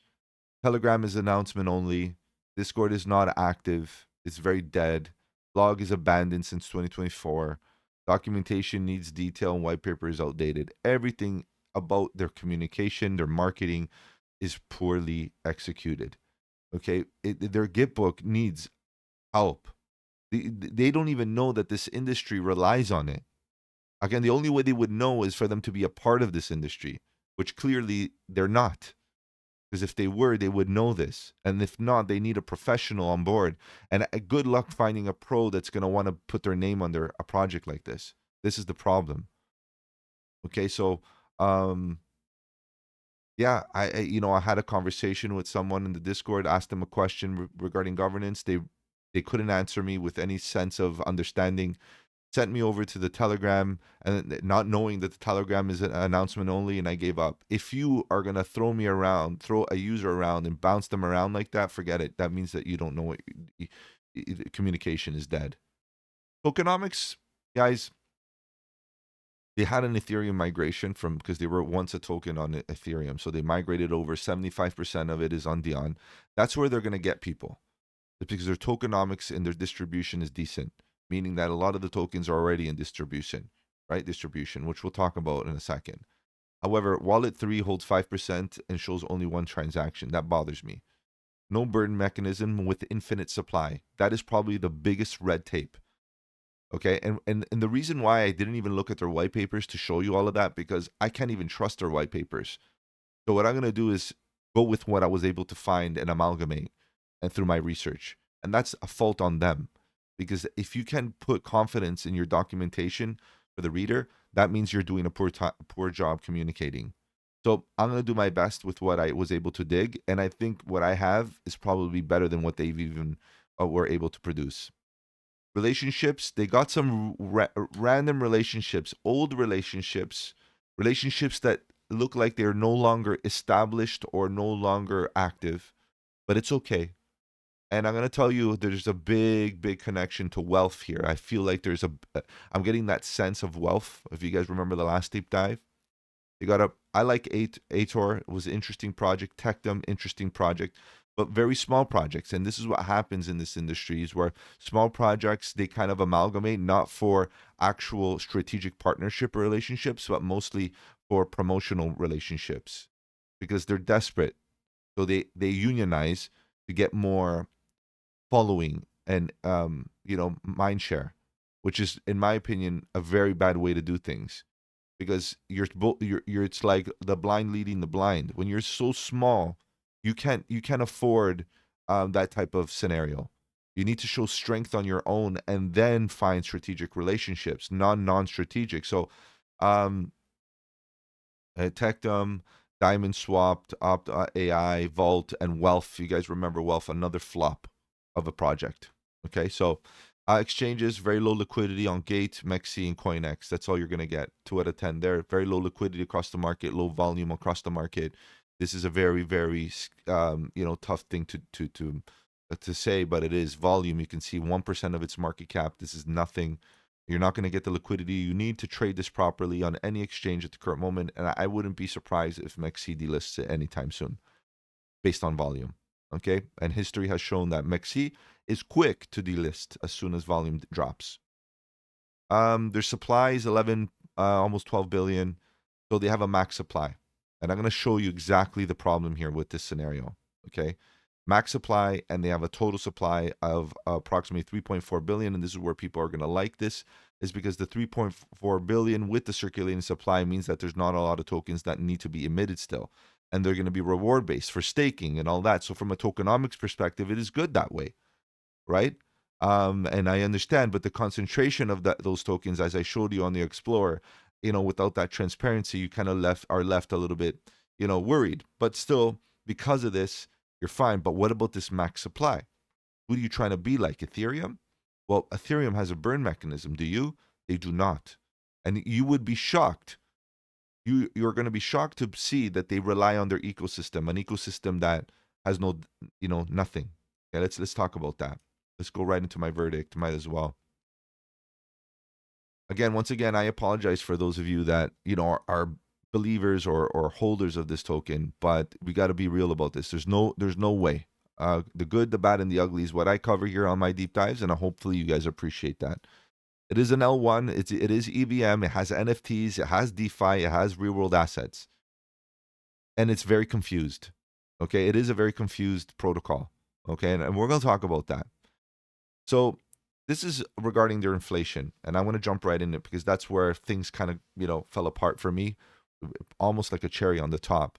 Telegram is announcement only. Discord is not active. It's very dead. Blog is abandoned since 2024. Documentation needs detail and white paper is outdated. Everything about their communication, their marketing is poorly executed. Okay, their Git book needs help. They don't even know that this industry relies on it. Again, the only way they would know is for them to be a part of this industry, which clearly they're not. Because if they were, they would know this. And if not, they need a professional on board. And good luck finding a pro that's going to want to put their name under a project like this. This is the problem. Okay, so yeah, I had a conversation with someone in the Discord, asked them a question regarding governance. They couldn't answer me with any sense of understanding. Sent me over to the Telegram, and not knowing that the Telegram is an announcement only, and I gave up. If you are gonna throw a user around and bounce them around like that, forget it. That means that you don't know what communication is dead. Tokenomics, guys, they had an Ethereum migration from, because they were once a token on Ethereum, so they migrated over. 75% of it is on DIONE. That's where they're gonna get people. It's because their tokenomics and their distribution is decent, meaning that a lot of the tokens are already in distribution, right? Distribution, which we'll talk about in a second. However, Wallet 3 holds 5% and shows only one transaction. That bothers me. No burn mechanism with infinite supply. That is probably the biggest red tape. Okay, and the reason why I didn't even look at their white papers to show you all of that, because I can't even trust their white papers. So what I'm going to do is go with what I was able to find and amalgamate and through my research. And that's a fault on them. Because if you can put confidence in your documentation for the reader, that means you're doing a poor job communicating. So I'm going to do my best with what I was able to dig. And I think what I have is probably better than what they've even were able to produce. Relationships, they got some random relationships, old relationships, relationships that look like they're no longer established or no longer active, but it's okay. And I'm going to tell you, there's a big connection to wealth here. I feel like I'm getting that sense of wealth. If you guys remember the last deep dive, I like Ator. It was an interesting project. Tectum, interesting project, but very small projects. And this is what happens in this industry is where small projects, they kind of amalgamate, not for actual strategic partnership or relationships, but mostly for promotional relationships because they're desperate. So they unionize to get more following and mind share, which is, in my opinion, a very bad way to do things, because you're it's like the blind leading the blind. When you're so small, you can't afford that type of scenario. You need to show strength on your own and then find strategic relationships, non-strategic. So Tectum, Diamond Swapped, Opt AI, Vault, and Wealth. You guys remember Wealth, another flop of a project. Okay, so exchanges, very low liquidity on Gate, Mexi, and CoinX. That's all you're going to get. 2 out of 10 there. Very low liquidity across the market, low volume across the market. This is a very tough thing to say, but it is volume. You can see 1% of its market cap. This is nothing. You're not going to get the liquidity you need to trade this properly on any exchange at the current moment. And I wouldn't be surprised if MEXC delists it anytime soon based on volume. Okay. And history has shown that MEXC is quick to delist as soon as volume drops. Their supply is 11, almost 12 billion. So they have a max supply. And I'm going to show you exactly the problem here with this scenario. Okay. Max supply, and they have a total supply of approximately 3.4 billion. And this is where people are going to like this, is because the 3.4 billion with the circulating supply means that there's not a lot of tokens that need to be emitted still. And they're going to be reward based for staking and all that. So from a tokenomics perspective, it is good that way, right? And I understand, but the concentration of those tokens, as I showed you on the Explorer, without that transparency, you kind of are left a little bit, worried. But still, because of this, you're fine. But what about this max supply? Who are you trying to be like, Ethereum? Well, Ethereum has a burn mechanism. Do you? They do not. And you would be shocked. You're going to be shocked to see that they rely on their ecosystem, an ecosystem that has nothing. Okay, let's talk about that. Let's go right into my verdict. Might as well. Once again, I apologize for those of you that are believers or holders of this token, but we got to be real about this. There's no way. The good, the bad, and the ugly is what I cover here on my deep dives, and hopefully you guys appreciate that. It is an L1. It is EVM. It has NFTs. It has DeFi. It has real world assets, and it's very confused. Okay, it is a very confused protocol. Okay, and we're going to talk about that. So this is regarding their inflation, and I want to jump right in it because that's where things kind of fell apart for me, almost like a cherry on the top.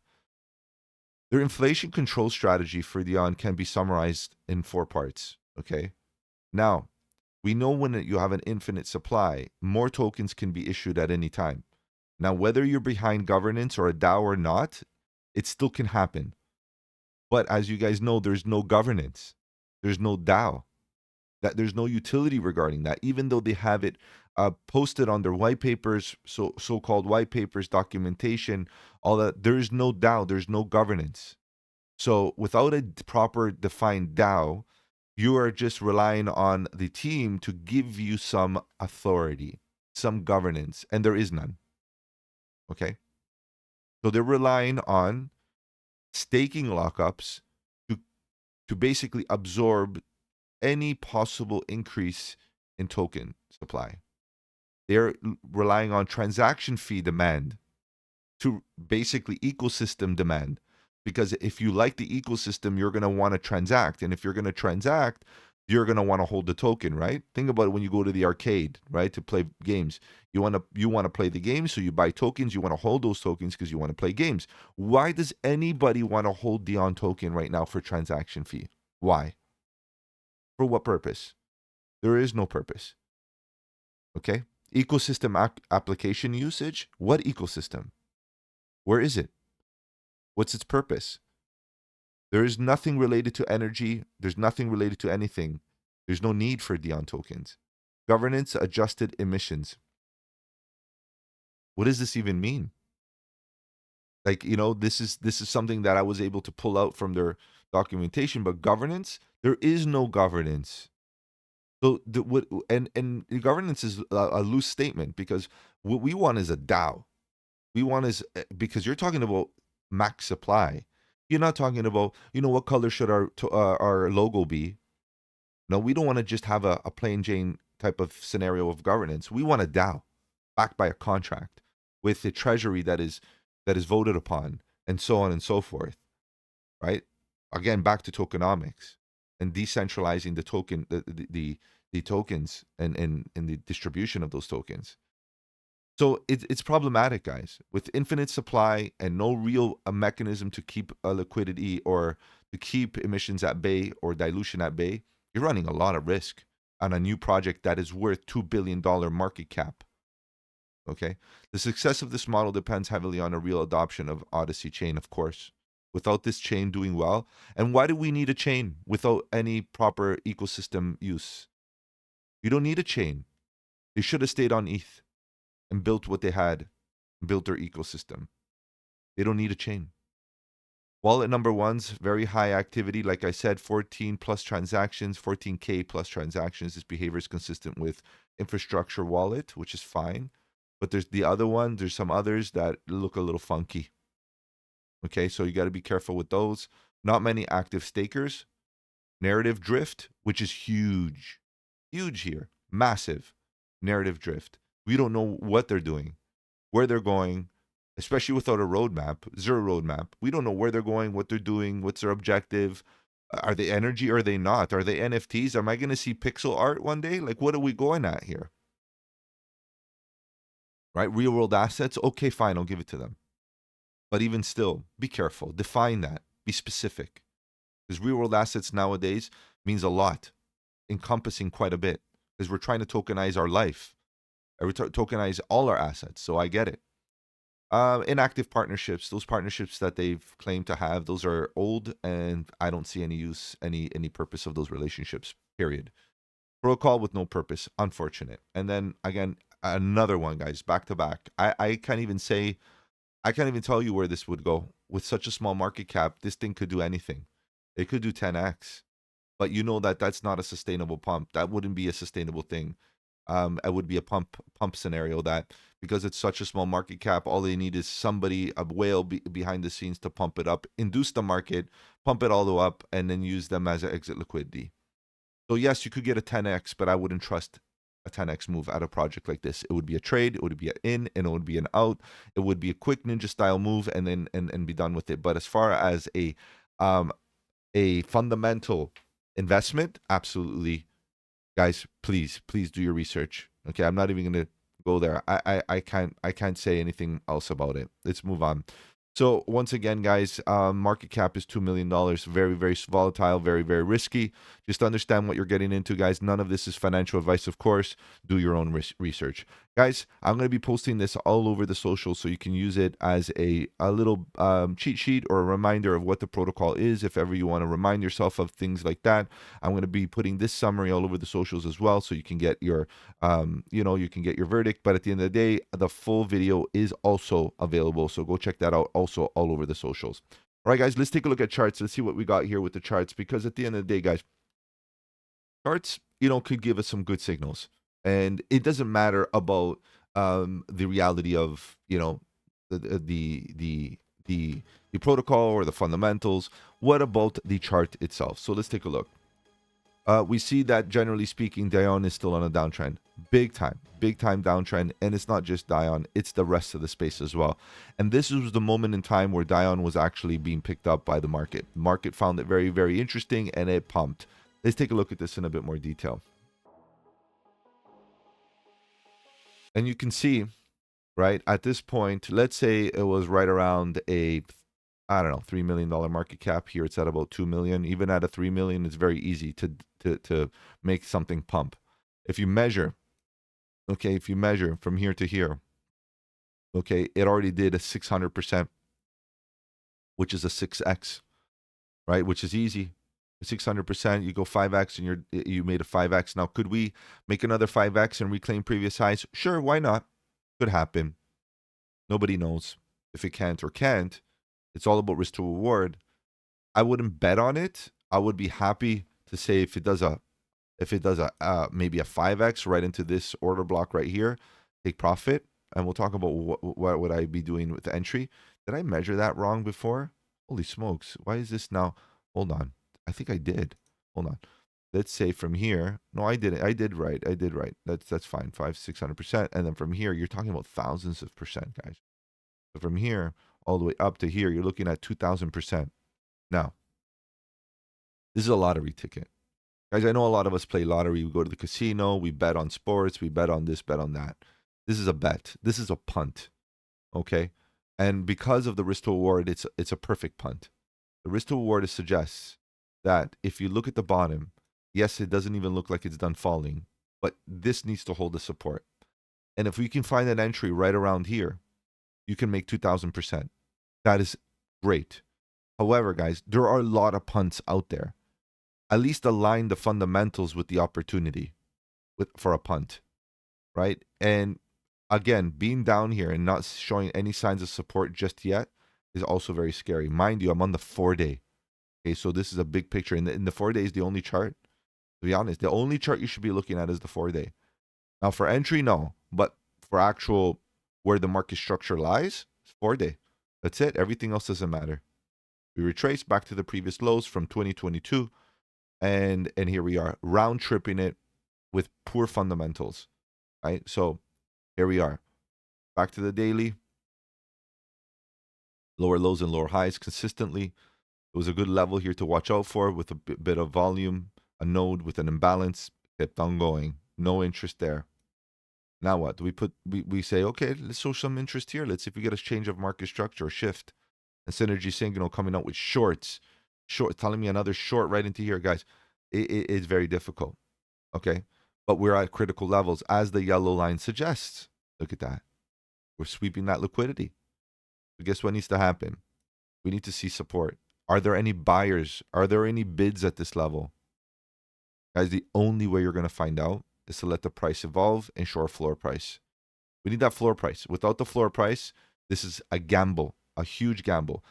Their inflation control strategy for DIONE can be summarized in 4 parts. Okay, now we know when you have an infinite supply, more tokens can be issued at any time. Now, whether you're behind governance or a DAO or not, it still can happen. But as you guys know, there's no governance, there's no DAO. That there's no utility regarding that, even though they have it posted on their white papers, so-called white papers, documentation, all that. There is no DAO, there's no governance. So without a proper defined DAO, you are just relying on the team to give you some authority, some governance, and there is none. Okay? So they're relying on staking lockups to basically absorb any possible increase in token supply. They're relying on transaction fee demand to basically ecosystem demand. Because if you like the ecosystem, you're going to want to transact. And if you're going to transact, you're going to want to hold the token, right? Think about it when you go to the arcade, right, to play games. You want to play the game, so you buy tokens. You want to hold those tokens because you want to play games. Why does anybody want to hold DIONE token right now for transaction fee? Why? For what purpose? There is no purpose. Okay? Ecosystem application usage? What ecosystem? Where is it? What's its purpose? There is nothing related to energy. There's nothing related to anything. There's no need for DIONE tokens. Governance adjusted emissions. What does this even mean? Like, this is something that I was able to pull out from their documentation, but governance, there is no governance. So the governance is a loose statement, because what we want is a DAO. We want is, because you're talking about max supply. You're not talking about, what color should our logo be. No, we don't want to just have a plain Jane type of scenario of governance. We want a DAO backed by a contract with the treasury that is voted upon, and so on and so forth. Right? Again, back to tokenomics and decentralizing the token, the tokens, and the distribution of those tokens. So it's problematic, guys. With infinite supply and no real mechanism to keep liquidity or to keep emissions at bay or dilution at bay, you're running a lot of risk on a new project that is worth $2 billion market cap. Okay? The success of this model depends heavily on a real adoption of Odyssey chain, of course. Without this chain doing well, and why do we need a chain without any proper ecosystem use? You don't need a chain. They should have stayed on ETH and built what they had, built their ecosystem. They don't need a chain. Wallet number one's very high activity. Like I said, 14 plus transactions, 14K plus transactions. This behavior is consistent with infrastructure wallet, which is fine. But there's the other one. There's some others that look a little funky. Okay, so you got to be careful with those. Not many active stakers. Narrative drift, which is huge. Huge here. Massive narrative drift. We don't know what they're doing, where they're going, especially without a roadmap, zero roadmap. We don't know where they're going, what they're doing, what's their objective. Are they energy or are they not? Are they NFTs? Am I going to see pixel art one day? Like, what are we going at here? Right? Real world assets? Okay, fine, I'll give it to them. But even still, be careful. Define that. Be specific. Because real world assets nowadays means a lot, encompassing quite a bit. Because we're trying to tokenize our life. We tokenize all our assets. So I get it. Inactive partnerships, those partnerships that they've claimed to have, those are old, and I don't see any use, any purpose of those relationships. Period. Protocol with no purpose, unfortunate. And then again, another one, guys, back to back. I can't even say, I can't even tell you where this would go with such a small market cap. This thing could do anything. It could do 10x, but you know that that's not a sustainable pump. That wouldn't be a sustainable thing. It would be a pump scenario that, because it's such a small market cap, all they need is somebody, a whale behind the scenes to pump it up, induce the market, pump it all the way up, and then use them as an exit liquidity. So yes, you could get a 10x, but I wouldn't trust a 10x move at a project like this. It would be a trade, it would be an in, and it would be an out. It would be a quick ninja style move, and then and be done with it. But as far as a fundamental investment, absolutely, guys, please do your research. Okay, I'm not even gonna go there. I can't say anything else about it. Let's move on. So once again, guys, market cap is $2 million. Very, very volatile, very, very risky. Just understand what you're getting into, guys. None of this is financial advice, of course. Do your own research. Guys, I'm going to be posting this all over the socials so you can use it as a little cheat sheet or a reminder of what the protocol is if ever you want to remind yourself of things like that. I'm going to be putting this summary all over the socials as well so you can get your, you can get your verdict. But at the end of the day, the full video is also available. So go check that out also all over the socials. All right, guys, let's take a look at charts. Let's see what we got here with the charts, because at the end of the day, guys, charts, could give us some good signals. And it doesn't matter about the reality of, the protocol or the fundamentals. What about the chart itself? So let's take a look. We see that generally speaking, DIONE is still on a downtrend. Big time downtrend. And it's not just DIONE, it's the rest of the space as well. And this was the moment in time where DIONE was actually being picked up by the market. Market found it very, very interesting, and it pumped. Let's take a look at this in a bit more detail. And you can see, right, at this point, let's say it was right around a, I don't know, $3 million market cap. Here it's at about 2 million. Even at a 3 million, it's very easy to make something pump. If you measure, okay, if you measure from here to here, okay, it already did a 600%, which is a 6x, right? Which is easy. 600%, you go 5x and you made a 5x. Now, could we make another 5x and reclaim previous highs? Sure, why not? Could happen. Nobody knows if it can't or can't. It's all about risk to reward. I wouldn't bet on it. I would be happy to say if it does a maybe a 5x right into this order block right here, take profit, and we'll talk about what would I be doing with the entry. Did I measure that wrong before? Holy smokes! Why is this now? Hold on. I think I did. Hold on. Let's say from here. No, I didn't. I did right. That's fine. 600%. And then from here, you're talking about thousands of percent, guys. So from here all the way up to here, you're looking at 2,000%. Now, this is a lottery ticket. Guys, I know a lot of us play lottery. We go to the casino. We bet on sports. We bet on this, bet on that. This is a bet. This is a punt. Okay? And because of the risk to reward, it's a perfect punt. The risk to reward suggests that if you look at the bottom, yes, it doesn't even look like it's done falling, but this needs to hold the support. And if we can find an entry right around here, you can make 2,000%. That is great. However, guys, there are a lot of punts out there. At least align the fundamentals with the opportunity for a punt, right? And again, being down here and not showing any signs of support just yet, is also very scary. Mind you, I'm on the 4-day. Okay, so this is a big picture. In the 4 days, the only chart, to be honest, the only chart you should be looking at is the 4-day. Now, for entry, no. But for actual where the market structure lies, it's 4-day. That's it. Everything else doesn't matter. We retrace back to the previous lows from 2022. And here we are, round tripping it with poor fundamentals. Right? So here we are. Back to the daily. Lower lows and lower highs consistently. It was a good level here to watch out for with a bit of volume. A node with an imbalance kept on going. No interest there. Now what? We say, okay, let's show some interest here. Let's see if we get a change of market structure or shift. And Synergy Signal coming out with shorts. Telling me another short right into here, guys. It's very difficult. Okay? But we're at critical levels, as the yellow line suggests. Look at that. We're sweeping that liquidity. So guess what needs to happen? We need to see support. Are there any buyers? Are there any bids at this level? Guys, the only way you're going to find out is to let the price evolve and show our floor price. We need that floor price. Without the floor price, this is a gamble, a huge gamble.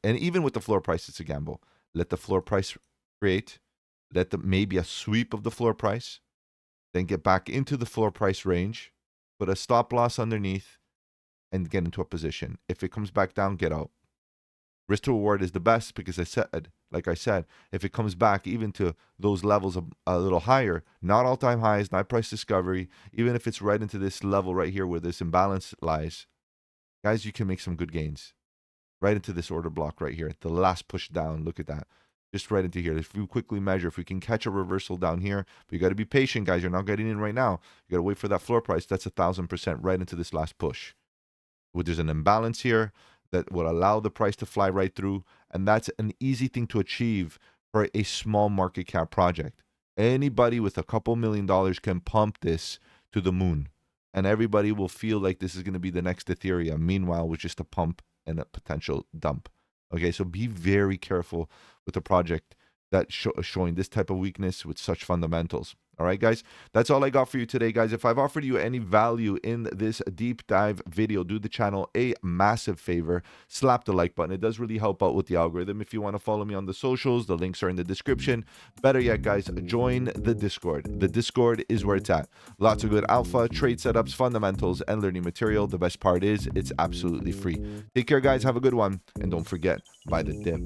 And even with the floor price, it's a gamble. Let the floor price create. Maybe a sweep of the floor price. Then get back into the floor price range. Put a stop loss underneath and get into a position. If it comes back down, get out. Risk to reward is the best because like I said, if it comes back even to those levels a little higher, not all-time highs, not price discovery, even if it's right into this level right here where this imbalance lies, guys, you can make some good gains. Right into this order block right here. The last push down, look at that. Just right into here. If you quickly measure, if we can catch a reversal down here, but you got to be patient, guys. You're not getting in right now. You got to wait for that floor price. That's 1,000% right into this last push. There's an imbalance here that will allow the price to fly right through. And that's an easy thing to achieve for a small market cap project. Anybody with a couple $1 million can pump this to the moon. And everybody will feel like this is going to be the next Ethereum. Meanwhile, with just a pump and a potential dump. Okay, so be very careful with a project that's showing this type of weakness with such fundamentals. All right, guys, that's all I got for you today, guys. If I've offered you any value in this deep dive video, do the channel a massive favor. Slap the like button. It does really help out with the algorithm. If you want to follow me on the socials, the links are in the description. Better yet, guys, join the Discord. The Discord is where it's at. Lots of good alpha, trade setups, fundamentals, and learning material. The best part is it's absolutely free. Take care, guys. Have a good one. And don't forget, buy the dip.